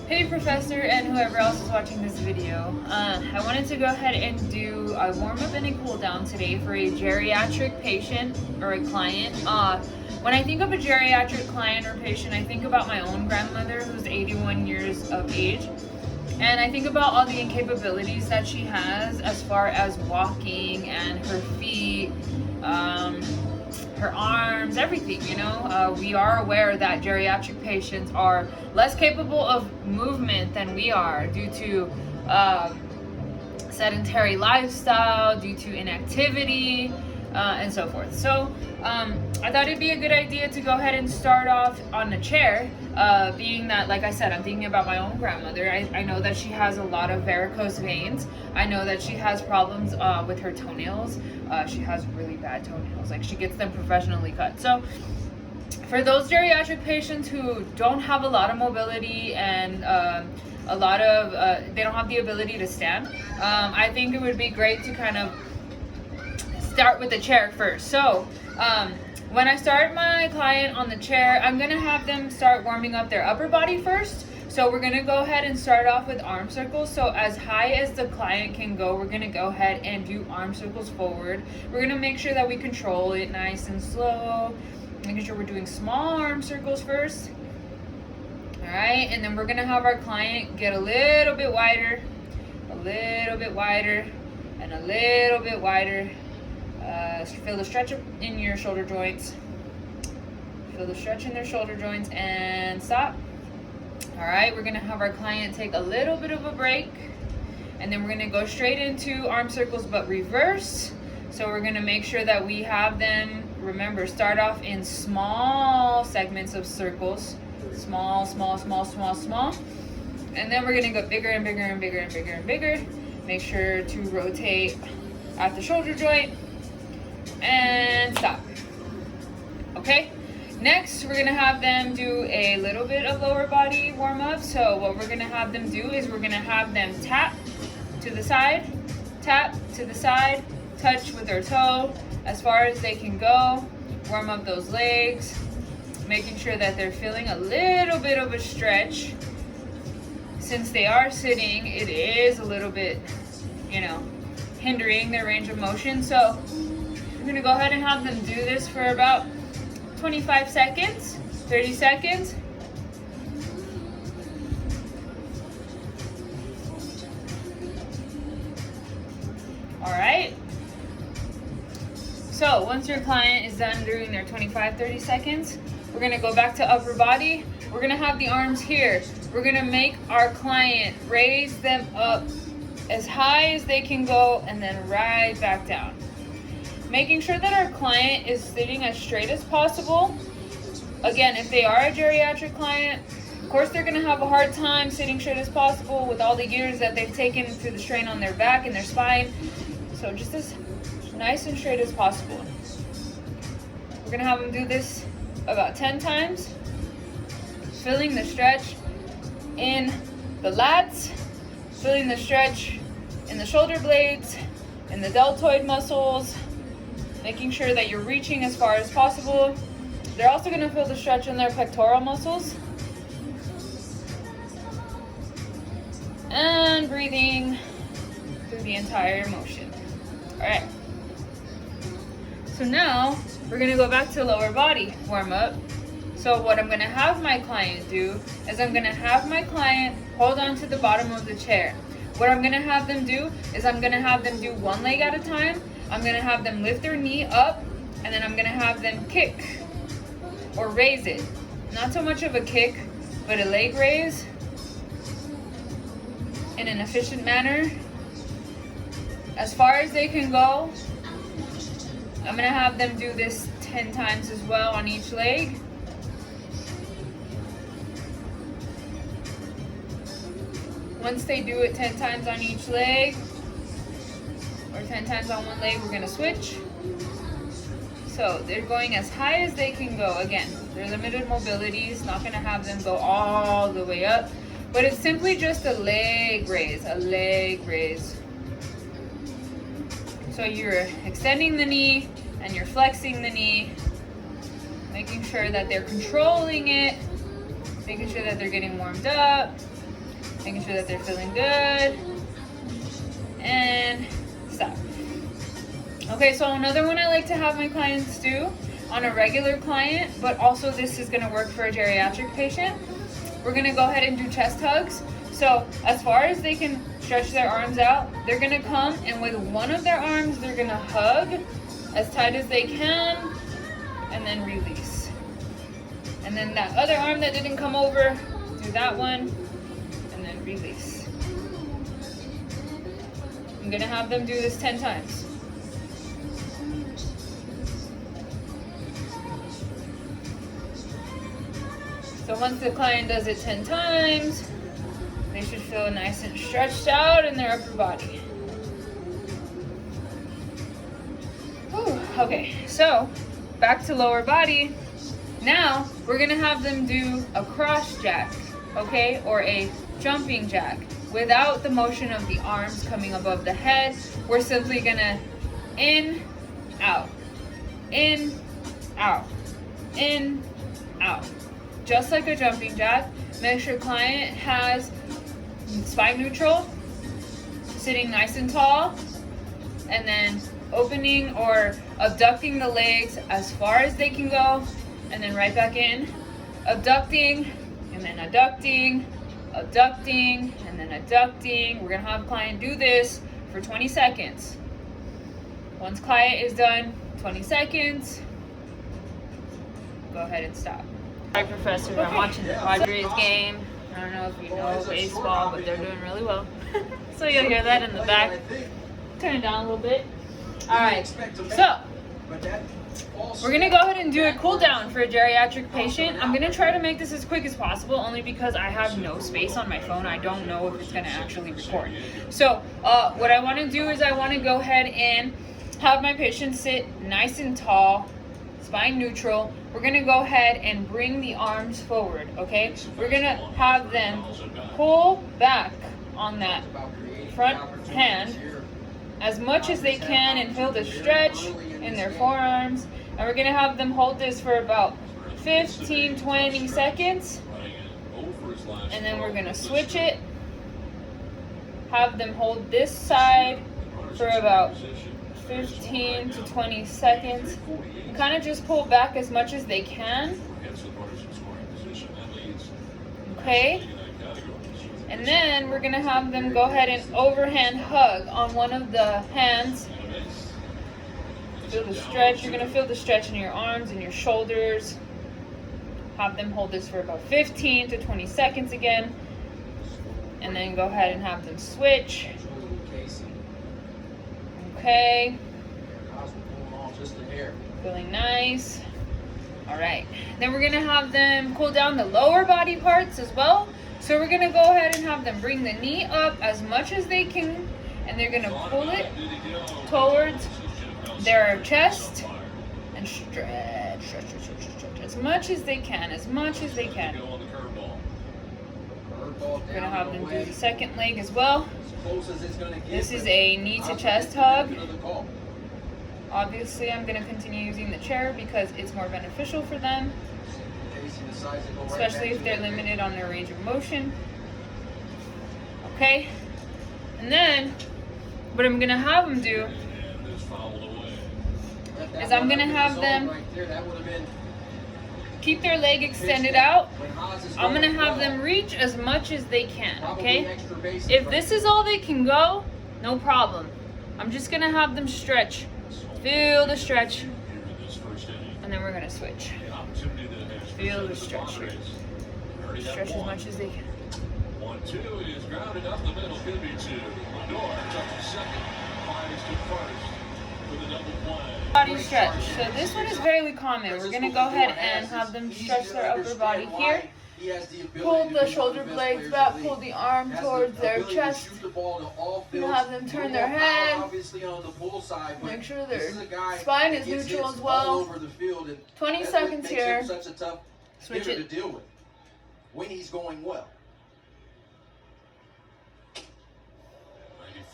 Hey Professor and whoever else is watching this video. I wanted to go ahead and do a warm-up and a cool-down today for a geriatric patient or a client. When I think of a geriatric client or patient, I think about my own grandmother who's 81 years of age. And I think about all the incapabilities that she has as far as walking and her feet, her arms, everything, you know. We are aware that geriatric patients are less capable of movement than we are due to sedentary lifestyle, due to inactivity, and so forth. So I thought it'd be a good idea to go ahead and start off on a chair, being that, like I said, I'm thinking about my own grandmother. I know that she has a lot of varicose veins. I know that she has problems with her toenails. She has really bad toenails. Like, she gets them professionally cut. So for those geriatric patients who don't have a lot of mobility and they don't have the ability to stand, I think it would be great to kind of start with the chair first. So when I start my client on the chair, I'm gonna have them start warming up their upper body first. So we're gonna go ahead and start off with arm circles. So as high as the client can go, we're gonna go ahead and do arm circles forward. We're gonna make sure that we control it nice and slow, making sure we're doing small arm circles first. All right, and then we're gonna have our client get a little bit wider, and a little bit wider. Feel the stretch in your shoulder joints. Feel the stretch in their shoulder joints and stop. All right, we're gonna have our client take a little bit of a break, and then we're gonna go straight into arm circles but reverse. So we're gonna make sure that we have them, remember, start off in small segments of circles. Small. And then we're gonna go bigger and bigger. Make sure to rotate at the shoulder joint and stop. Okay, next we're gonna have them do a little bit of lower body warm up. So what we're gonna have them do is we're gonna have them tap to the side, touch with their toe as far as they can go, warm up those legs, making sure that they're feeling a little bit of a stretch. Since they are sitting, it is a little bit, hindering their range of motion. So we're gonna go ahead and have them do this for about 25 seconds, 30 seconds. All right. So once your client is done doing their 25-30 seconds, we're gonna go back to upper body. We're gonna have the arms here. We're gonna make our client raise them up as high as they can go and then right back down. Making sure that our client is sitting as straight as possible. Again, if they are a geriatric client, of course they're gonna have a hard time sitting straight as possible with all the years that they've taken through the strain on their back and their spine. So just as nice and straight as possible. We're gonna have them do this about 10 times, feeling the stretch in the lats, feeling the stretch in the shoulder blades, in the deltoid muscles, making sure that you're reaching as far as possible. They're also gonna feel the stretch in their pectoral muscles. And breathing through the entire motion. All right. So now we're gonna go back to lower body warm up. So what I'm gonna have my client do is I'm gonna have my client hold on to the bottom of the chair. What I'm gonna have them do is I'm gonna have them do one leg at a time. I'm gonna have them lift their knee up, and then I'm gonna have them kick or raise it. Not so much of a kick, but a leg raise in an efficient manner. As far as they can go. I'm gonna have them do this 10 times as well on each leg. Once they do it 10 times on each leg, or 10 times on one leg, we're gonna switch. So they're going as high as they can go. Again, their limited mobility is not gonna have them go all the way up, but it's simply just a leg raise, So you're extending the knee and you're flexing the knee, making sure that they're controlling it, making sure that they're getting warmed up. Making sure that they're feeling good. And stop. Okay, so another one I like to have my clients do on a regular client, but also this is gonna work for a geriatric patient. We're gonna go ahead and do chest hugs. So as far as they can stretch their arms out, they're gonna come and with one of their arms, they're gonna hug as tight as they can and then release. And then that other arm that didn't come over, do that one and then release. I'm gonna have them do this 10 times. So once the client does it 10 times, they should feel nice and stretched out in their upper body. Whew. Okay, so back to lower body. Now we're gonna have them do a cross jack, okay, or a jumping jack without the motion of the arms coming above the head. We're simply gonna in, out, in, out, in, out. Just like a jumping jack. Make sure client has spine neutral, sitting nice and tall, and then opening or abducting the legs as far as they can go, and then right back in, abducting, and then adducting, abducting, and then adducting. We're gonna have client do this for 20 seconds. Once client is done, 20 seconds, go ahead and stop. Hi, Professor. I'm watching the Padres game. I don't know if you know baseball, but they're doing really well. So you'll hear that in the back. Turn it down a little bit. All right. So we're gonna go ahead and do a cool down for a geriatric patient. I'm gonna try to make this as quick as possible, only because I have no space on my phone. I don't know if it's gonna actually record. So what I want to do is I want to go ahead and have my patient sit nice and tall, spine neutral. We're gonna go ahead and bring the arms forward, okay? We're gonna have them pull back on that front hand as much as they can and feel the stretch in their forearms. And we're gonna have them hold this for about 15-20 seconds. And then we're gonna switch it. Have them hold this side for about 15 to 20 seconds. And kind of just pull back as much as they can. Okay. And then we're gonna have them go ahead and overhand hug on one of the hands. Feel the stretch. You're gonna feel the stretch in your arms and your shoulders. Have them hold this for about 15 to 20 seconds again. And then go ahead and have them switch. Okay. Feeling nice. All right. Then we're gonna have them cool down the lower body parts as well. So we're gonna go ahead and have them bring the knee up as much as they can, and they're gonna pull it towards their chest and stretch as much as they can, as much as they can. We're gonna have them do the second leg as well. This is a knee to chest hug. Obviously, I'm gonna continue using the chair because it's more beneficial for them, especially if they're limited on their range of motion. Okay, and then what I'm gonna have them do is I'm gonna have them keep their leg extended out. I'm gonna have them reach as much as they can, okay? If this is all they can go, no problem. I'm just gonna have them stretch. Feel the stretch. And then we're gonna switch. Feel the stretch here. Stretch as much as they can. 1-2 is grounded up the middle. Could be two. Lindor touches second. Fires to first for the double play. Body stretch. So this one is fairly common. We're gonna go ahead and have them stretch their upper body here. Pull the shoulder blades back, pull the arm towards their chest. And have them turn their head. Make sure their spine is neutral as well. 20 seconds here. Switch it. When he's going well.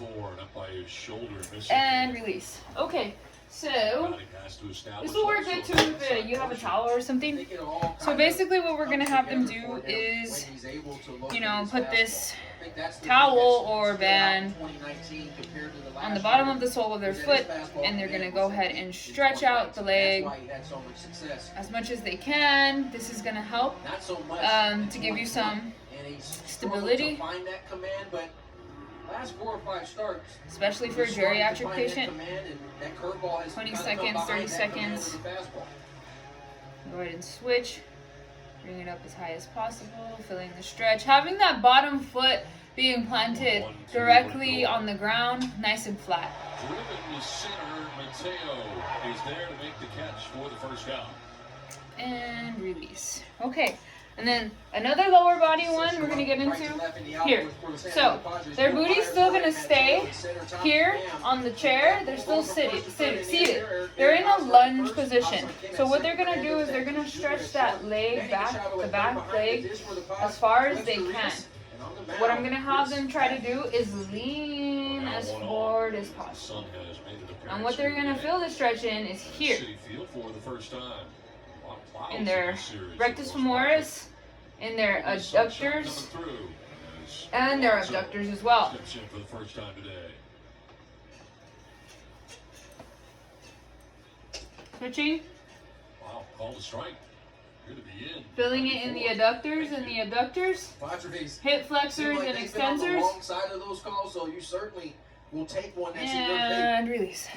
4, and up by his shoulder. And release. Okay, so this will work good too if you have a towel or something. So basically what we're going to have them do is, you know, put this towel or band on the bottom of the sole of their foot, and they're going to go ahead and stretch out the leg as much as they can. This is going to help to give you some stability, last 4 or 5 starts, especially for a geriatric patient. 20 seconds, 30 seconds. Go ahead and switch. Bring it up as high as possible, feeling the stretch. Having that bottom foot being planted directly on the ground, nice and flat. Driven to center, Mateo is there to make the catch for the first down. And release. Okay. And then another lower body one we're going to get into here. So their booty's still going to stay here on the chair. They're still seated. They're in a lunge position. So what they're going to do is they're going to stretch that leg back, the back leg, as far as they can. What I'm going to have them try to do is lean as forward as possible. And what they're going to feel the stretch in is here, in their rectus femoris, in their adductors, and their abductors as well. Switching. Wow, call the strike. Good to be in. Feeling it in the adductors and the abductors, hip flexors and extensors, side of those calls, so you certainly will take one that's in your and release.